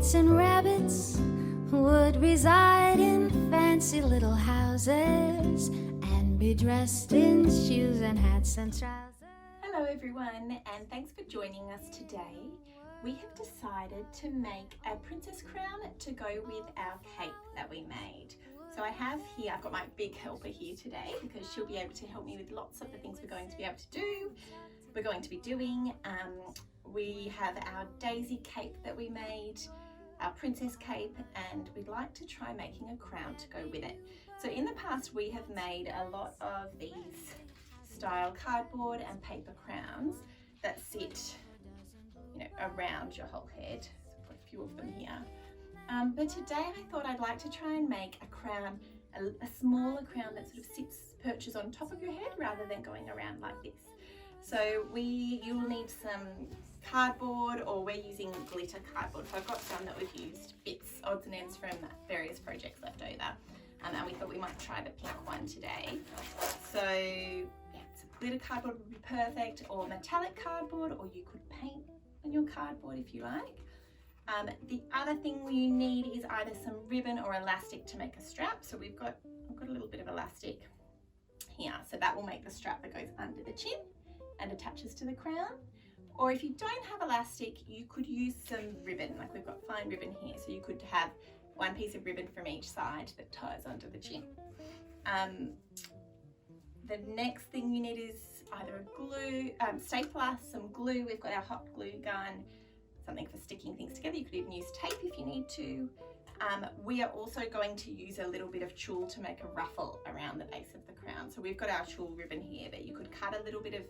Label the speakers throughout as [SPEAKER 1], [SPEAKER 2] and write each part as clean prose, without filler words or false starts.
[SPEAKER 1] Rats and rabbits would reside in fancy little houses and be dressed in shoes and hats and trousers.
[SPEAKER 2] Hello everyone, and thanks for joining us today. We have decided to make a princess crown to go with our cape that we made. So I have here, I've got my big helper here today because she'll be able to help me with lots of the things we're going to be able to do. We're going to be doing, we have our daisy cape that we made, our princess cape, and we'd like to try making a crown to go with it. So in the past we have made a lot of these style cardboard and paper crowns that sit, around your whole head. So I've got a few of them here. But today I thought I'd like to try and make a crown, a smaller crown that sort of perches on top of your head rather than going around like this. So you'll need some cardboard, or we're using glitter cardboard. So I've got some that we've used, bits, odds and ends from various projects left over. And we thought we might try the pink one today. So yeah, so glitter cardboard would be perfect, or metallic cardboard, or you could paint on your cardboard if you like. The other thing you need is either some ribbon or elastic to make a strap. So I've got a little bit of elastic here, so that will make the strap that goes under the chin and attaches to the crown. Or if you don't have elastic, you could use some ribbon, like we've got fine ribbon here, so you could have one piece of ribbon from each side that ties under the chin. The next thing you need is either a glue, stapler, some glue. We've got our hot glue gun, something for sticking things together. You could even use tape if you need to. We are also going to use a little bit of tulle to make a ruffle around the base of the crown. So we've got our tulle ribbon here, but you could cut a little bit of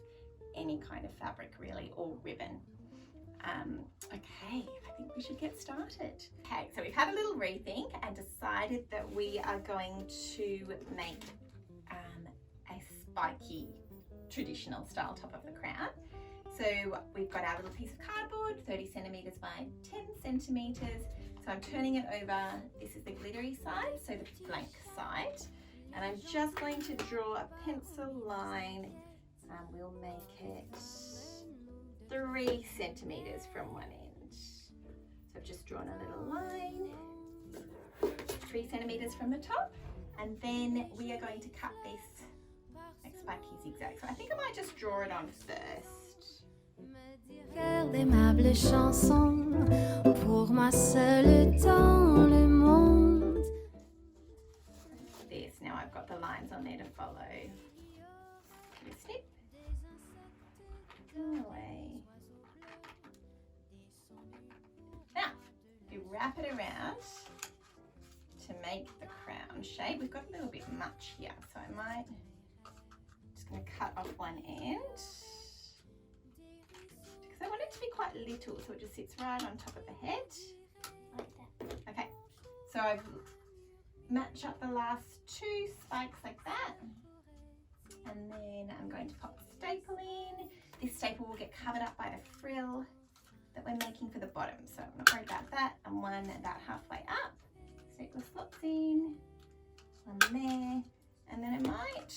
[SPEAKER 2] any kind of fabric really, or ribbon. Okay, I think we should get started. Okay, so we've had a little rethink and decided that we are going to make a spiky traditional style top of the crown. So we've got our little piece of cardboard, 30 centimeters by 10 centimeters. So I'm turning it over. This is the glittery side, so the blank side. And I'm just going to draw a pencil line. We'll make it 3 centimeters from one end. So I've just drawn a little line, 3 centimeters from the top. And then we are going to cut this like spiky zigzag. So I think I might just draw it on first.
[SPEAKER 1] Aimable chanson pour moi seule dans le monde.
[SPEAKER 2] This, now I've got the lines on there to follow. Snip. Away. Now, if you wrap it around to make the crown shape, we've got a little bit much here, so I might just going to cut off one end. I want it to be quite little, so it just sits right on top of the head. Like that. Okay, so I've matched up the last 2 spikes like that. And then I'm going to pop the staple in. This staple will get covered up by the frill that we're making for the bottom. So I'm not worried about that. And one about halfway up. Staple slots in, one there. And then I might,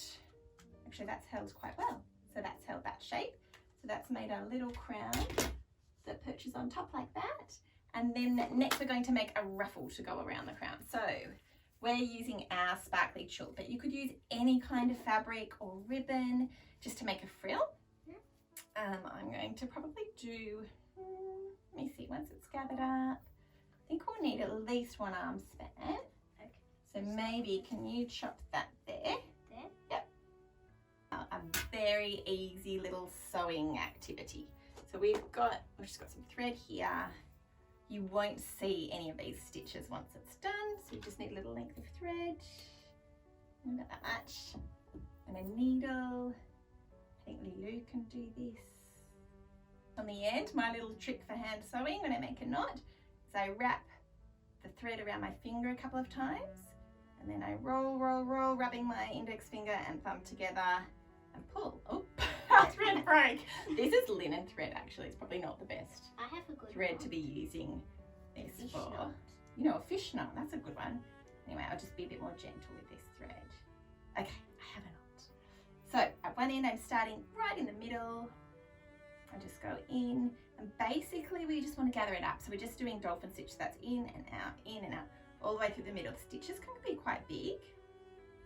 [SPEAKER 2] actually that's held quite well. So that's held that shape. So that's made a little crown that perches on top like that. And then next we're going to make a ruffle to go around the crown. So we're using our sparkly tulle, but you could use any kind of fabric or ribbon just to make a frill. I'm going to probably do, let me see, once it's gathered up, I think we'll need at least 1 arm span. Okay. So maybe, can you chop that there? There? Yep. A very easy little sewing activity. So we've just got some thread here. You won't see any of these stitches once it's done, so you just need a little length of thread, not that much, and a needle. I think Lulu can do this. On the end, my little trick for hand sewing when I make a knot is I wrap the thread around my finger a couple of times, and then I roll, rubbing my index finger and thumb together and pull. Oh, our thread broke. This is linen thread actually. It's probably not the best thread to be using this for. Knot. You know, a fish knot, that's a good one. Anyway, I'll just be a bit more gentle with this thread. Okay, I have a knot. So at one end I'm starting right in the middle, I just go in, and basically we just want to gather it up. So we're just doing dolphin stitch. That's in and out, all the way through the middle. Stitches can be quite big.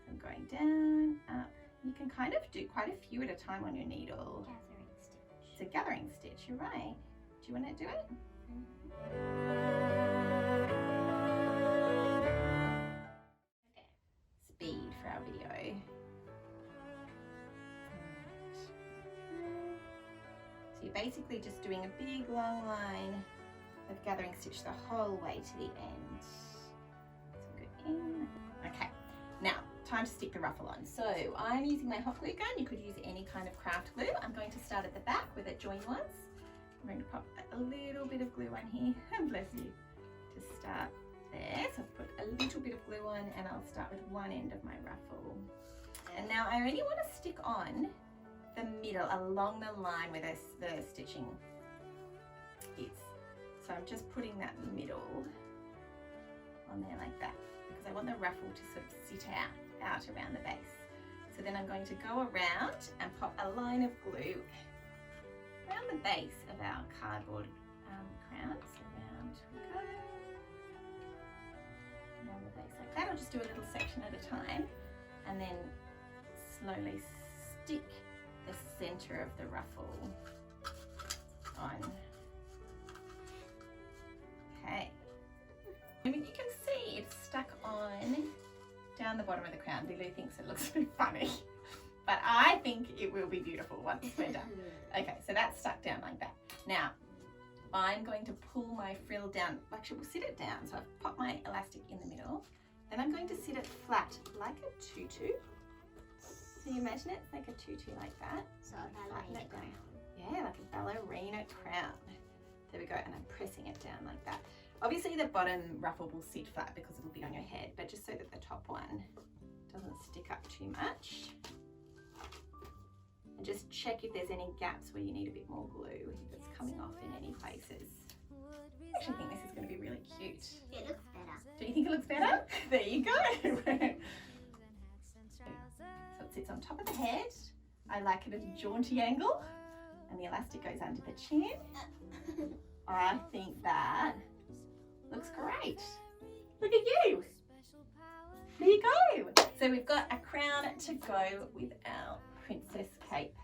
[SPEAKER 2] So I'm going down, up. You can kind of do quite a few at a time on your needle.
[SPEAKER 3] Gathering stitch.
[SPEAKER 2] It's a gathering stitch, you're right. Do you want to do it?
[SPEAKER 3] Okay.
[SPEAKER 2] Speed for our video. So you're basically just doing a big long line of gathering stitch the whole way to the end. So go in. Okay, now time to stick the ruffle on. So I'm using my hot glue gun. You could use any kind of craft glue. I'm going to start at the back where the join was. I'm going to pop a little bit of glue on here, bless you, to start there. So I've put a little bit of glue on, and I'll start with one end of my ruffle. And now I only want to stick on the middle along the line where the stitching is. So I'm just putting that middle on there like that, because I want the ruffle to sort of sit out around the base. So then I'm going to go around and pop a line of glue around the base of our cardboard crowns. Around we go. Around the base like that. I'll just do a little section at a time, and then slowly stick the center of the ruffle on. Okay. I mean, you can see it's stuck on down the bottom of the crown. Lulu thinks it looks a bit funny, but I think it will be beautiful once we're done. Okay, so that's stuck down like that. Now, I'm going to pull my frill down. Actually, we'll sit it down. So I've popped my elastic in the middle. Then I'm going to sit it flat like a tutu. So you imagine it's like a tutu like that.
[SPEAKER 3] So a ballerina crown.
[SPEAKER 2] Yeah, like a ballerina crown. There we go, and I'm pressing it down like that. Obviously the bottom ruffle will sit flat because it'll be on your head, but just so that the top one doesn't stick up too much. And just check if there's any gaps where you need a bit more glue, if it's coming off in any places. I actually think this is going to be really cute.
[SPEAKER 3] It looks better.
[SPEAKER 2] Do you think it looks better? There you go. So it sits on top of the head. I like it at a jaunty angle, and the elastic goes under the chin. I think that looks great. Look at you. There you go. So we've got a crown to go with our princess cape.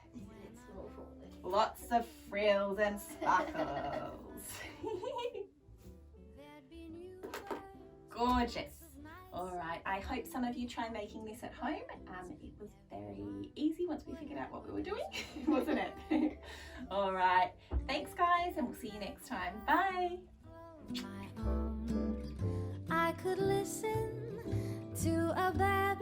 [SPEAKER 3] It's more forward.
[SPEAKER 2] Lots of frills and sparkles. Gorgeous. All right, I hope some of you try making this at home. It was very easy once we figured out what we were doing, wasn't it? All right, thanks guys, and we'll see you next time. Bye.
[SPEAKER 1] My own, I could listen to a ballad